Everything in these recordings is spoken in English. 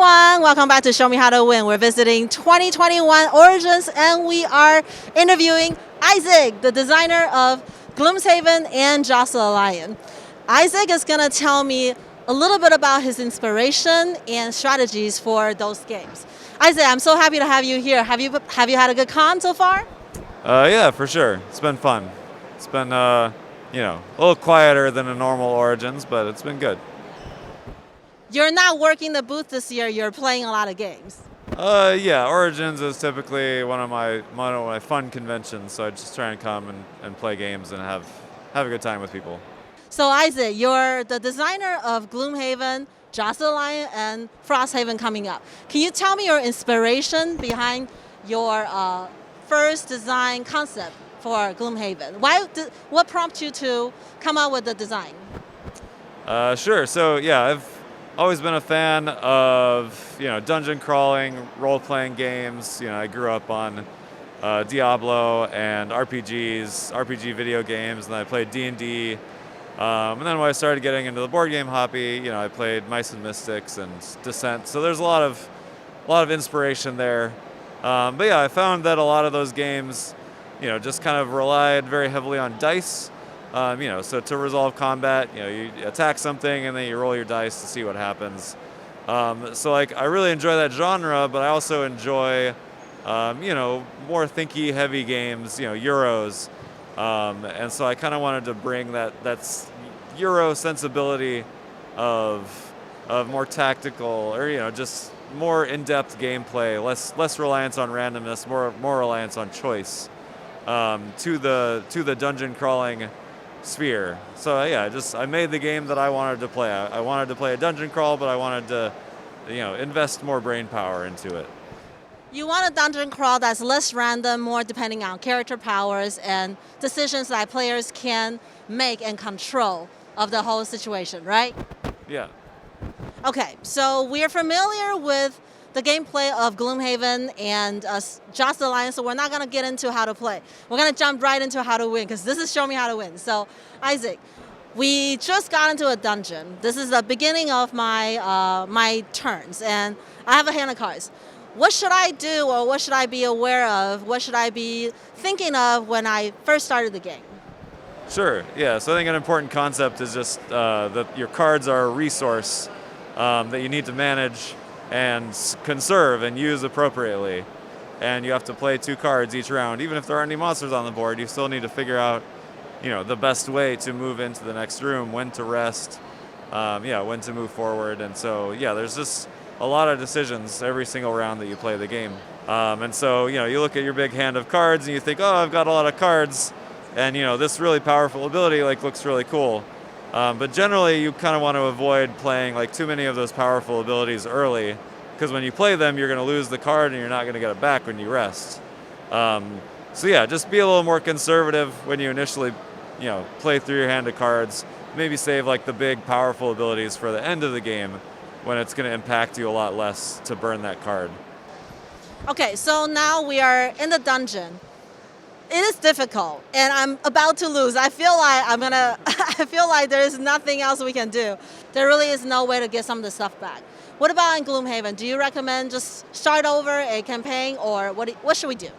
everyone, welcome back to Show Me How to Win. We're visiting 2021 Origins and we are interviewing Isaac, the designer of Gloomhaven and Jacqueline Chao. Isaac is going to tell me a little bit about his inspiration and strategies for those games. Isaac, I'm so happy to have you here. Have you had a good con so far? Yeah, for sure. It's been fun. It's been a little quieter than a normal Origins, but it's been good. You're not working the booth this year. You're playing a lot of games. Yeah, Origins is typically one of my fun conventions, so I just try and come and play games and have a good time with people. So Isaac, you're the designer of Gloomhaven, Jacqueline, and Frosthaven coming up. Can you tell me your inspiration behind your first design concept for Gloomhaven? What prompted you to come up with the design? Sure. So yeah, I've always been a fan of dungeon crawling, role-playing games. I grew up on Diablo and RPG video games, and I played D&D. And then when I started getting into the board game hobby, I played Mice and Mystics and Descent. So there's a lot of inspiration there. But yeah, I found that a lot of those games, just kind of relied very heavily on dice. So to resolve combat, you attack something and then you roll your dice to see what happens. So I really enjoy that genre, but I also enjoy, more thinky, heavy games, Euros. And so I kind of wanted to bring that Euro sensibility of more tactical or just more in-depth gameplay, less reliance on randomness, more reliance on choice to the dungeon crawling sphere. So yeah, I made the game that I wanted to play. I wanted to play a dungeon crawl, but I wanted to invest more brain power into it. You want a dungeon crawl that's less random, more depending on character powers and decisions that players can make and control of the whole situation, right? Yeah. Okay, so we're familiar with the gameplay of Gloomhaven and Jacqueline, so we're not going to get into how to play. We're going to jump right into how to win, because this is Show Me How to Win. So, Isaac, we just got into a dungeon. This is the beginning of my turns, and I have a hand of cards. What should I do, or what should I be aware of? What should I be thinking of when I first started the game? Sure, yeah. So I think an important concept is just that your cards are a resource that you need to manage and conserve and use appropriately. And you have to play 2 cards each round. Even if there aren't any monsters on the board, you still need to figure out, the best way to move into the next room, when to rest, when to move forward. And so, yeah, there's just a lot of decisions every single round that you play the game. And so, you look at your big hand of cards and you think, oh, I've got a lot of cards. And, this really powerful ability looks really cool. But generally, you kind of want to avoid playing too many of those powerful abilities early, because when you play them, you're going to lose the card and you're not going to get it back when you rest. So yeah, just be a little more conservative when you initially, play through your hand of cards. Maybe save the big powerful abilities for the end of the game, when it's going to impact you a lot less to burn that card. Okay, so now we are in the dungeon. It is difficult, and I'm about to lose. I feel like there is nothing else we can do. There really is no way to get some of the stuff back. What about in Gloomhaven? Do you recommend just start over a campaign, or what should we do?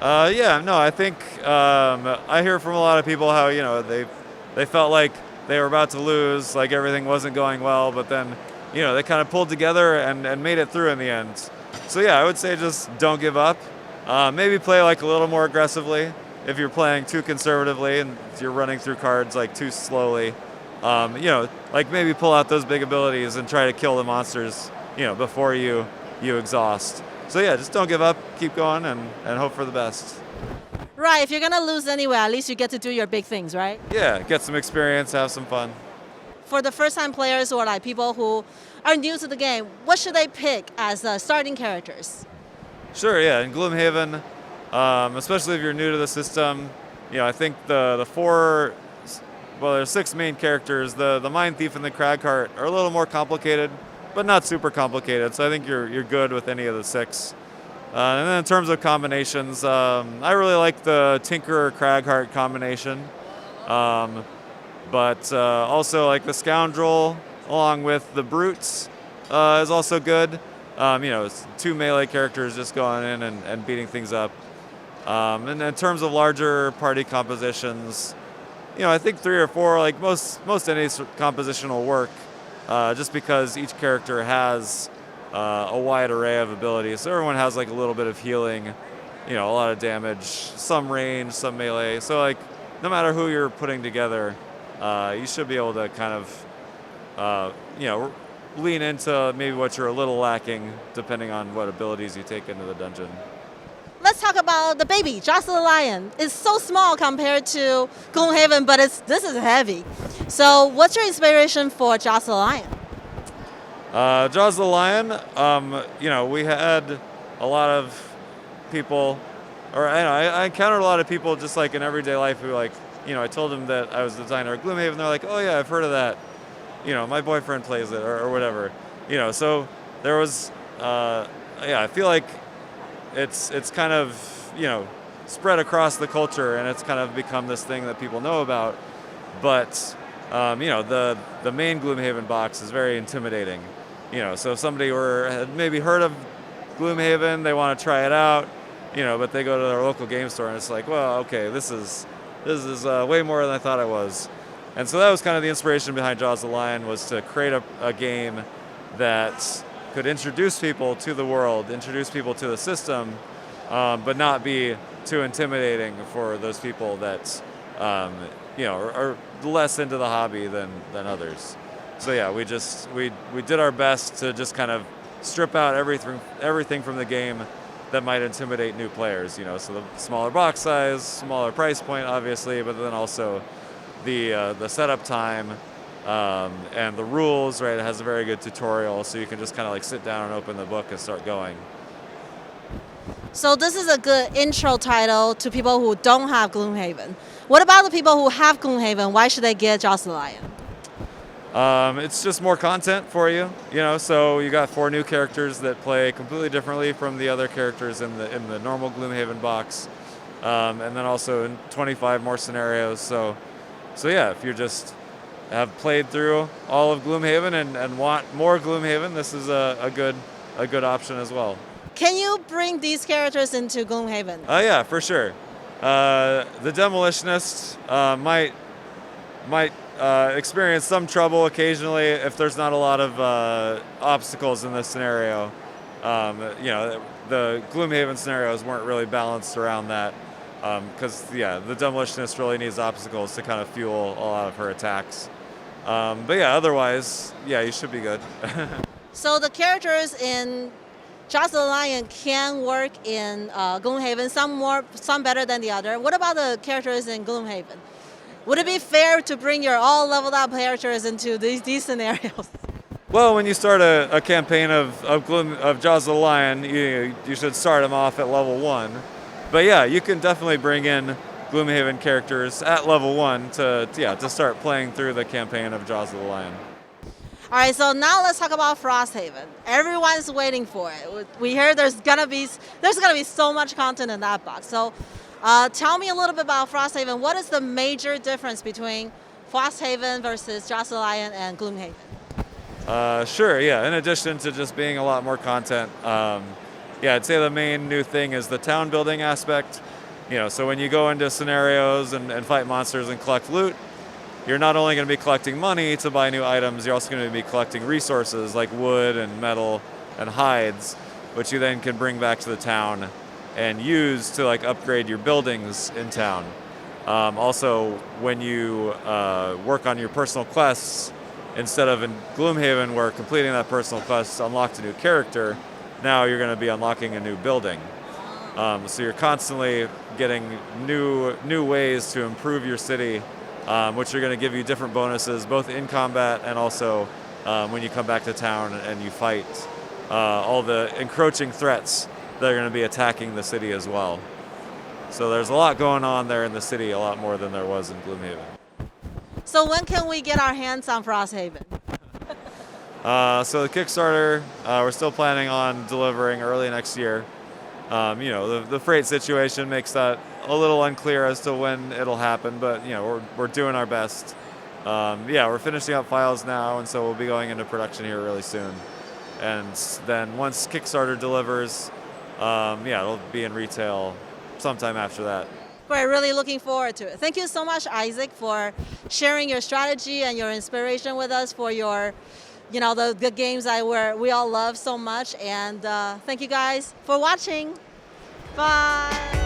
Yeah, no, I think I hear from a lot of people how they felt like they were about to lose, like everything wasn't going well, but then they kind of pulled together and made it through in the end. So yeah, I would say just don't give up. Maybe play a little more aggressively. If you're playing too conservatively and you're running through cards too slowly, maybe pull out those big abilities and try to kill the monsters, before you exhaust. So yeah, just don't give up, keep going, and hope for the best. Right, if you're gonna lose anyway, at least you get to do your big things, right? Yeah, get some experience, have some fun. For the first-time players or people who are new to the game, what should they pick as starting characters? Sure, yeah. In Gloomhaven, especially if you're new to the system, I think there's 6 main characters. The Mine Thief and the Crag Cart are a little more complicated, but not super complicated. So I think you're good with any of the 6. And then in terms of combinations, I really like the Tinkerer Crag Cart combination, but also like the Scoundrel along with the Brutes is also good. It's 2 melee characters just going in and beating things up. And in terms of larger party compositions, I think 3 or 4, like most any composition will work, just because each character has a wide array of abilities. So everyone has like a little bit of healing, a lot of damage, some range, some melee. So like no matter who you're putting together, you should be able to kind of, lean into maybe what you're a little lacking, depending on what abilities you take into the dungeon. Let's talk about the baby, Jocelyn the Lion. It's so small compared to Gloomhaven, but this is heavy. So what's your inspiration for Jocelyn the Lion? Jaws the Lion, we had a lot of people, or I encountered a lot of people just like in everyday life who like, I told them that I was the designer of Gloomhaven, they're like, oh yeah, I've heard of that. My boyfriend plays it or whatever. So there was, I feel like it's kind of, spread across the culture and it's kind of become this thing that people know about. But, the main Gloomhaven box is very intimidating. So if somebody had maybe heard of Gloomhaven, they want to try it out, but they go to their local game store and it's like, well, okay, this is way more than I thought it was. And so that was kind of the inspiration behind Jaws the Lion, was to create a game that could introduce people to the world, introduce people to the system, but not be too intimidating for those people that, are less into the hobby than others. So yeah, we did our best to just kind of strip out everything from the game that might intimidate new players. So the smaller box size, smaller price point, obviously, but then also the setup time and the rules, right? It has a very good tutorial, so you can just kind of like sit down and open the book and start going. So this is a good intro title to people who don't have Gloomhaven. What about the people who have Gloomhaven? Why should they get Jaws the Lion? It's just more content for you, so you got 4 new characters that play completely differently from the other characters in the normal Gloomhaven box, and then also 25 more scenarios. So yeah, if you just have played through all of Gloomhaven and want more Gloomhaven, this is a good option as well. Can you bring these characters into Gloomhaven? Yeah, for sure. The Demolitionist might experience some trouble occasionally if there's not a lot of obstacles in this scenario. The Gloomhaven scenarios weren't really balanced around that. Because, the Demolitionist really needs obstacles to kind of fuel a lot of her attacks. But yeah, otherwise, you should be good. So the characters in Jaws the Lion can work in Gloomhaven, some better than the other. What about the characters in Gloomhaven? Would it be fair to bring your all leveled up characters into these scenarios? Well, when you start a campaign of Jaws the Lion, you should start them off at level 1. But yeah, you can definitely bring in Gloomhaven characters at level 1 to start playing through the campaign of Jaws of the Lion. All right, so now let's talk about Frosthaven. Everyone's waiting for it. We hear there's gonna be so much content in that box. So tell me a little bit about Frosthaven. What is the major difference between Frosthaven versus Jaws of the Lion and Gloomhaven? Sure, yeah. In addition to just being a lot more content, I'd say the main new thing is the town building aspect. So when you go into scenarios and fight monsters and collect loot, you're not only going to be collecting money to buy new items, you're also going to be collecting resources like wood and metal and hides, which you then can bring back to the town and use to like upgrade your buildings in town. Also, when you work on your personal quests, instead of in Gloomhaven where completing that personal quest unlocked a new character, now you're going to be unlocking a new building. So you're constantly getting new ways to improve your city, which are going to give you different bonuses, both in combat and also when you come back to town and you fight all the encroaching threats that are going to be attacking the city as well. So there's a lot going on there in the city, a lot more than there was in Gloomhaven. So when can we get our hands on Frosthaven? So the Kickstarter, we're still planning on delivering early next year. The freight situation makes that a little unclear as to when it'll happen, but we're doing our best. We're finishing up files now, and so we'll be going into production here really soon. And then once Kickstarter delivers, yeah, it'll be in retail sometime after that. Great, really looking forward to it. Thank you so much, Isaac, for sharing your strategy and your inspiration with us for your, the games we all love so much. And thank you guys for watching. Bye.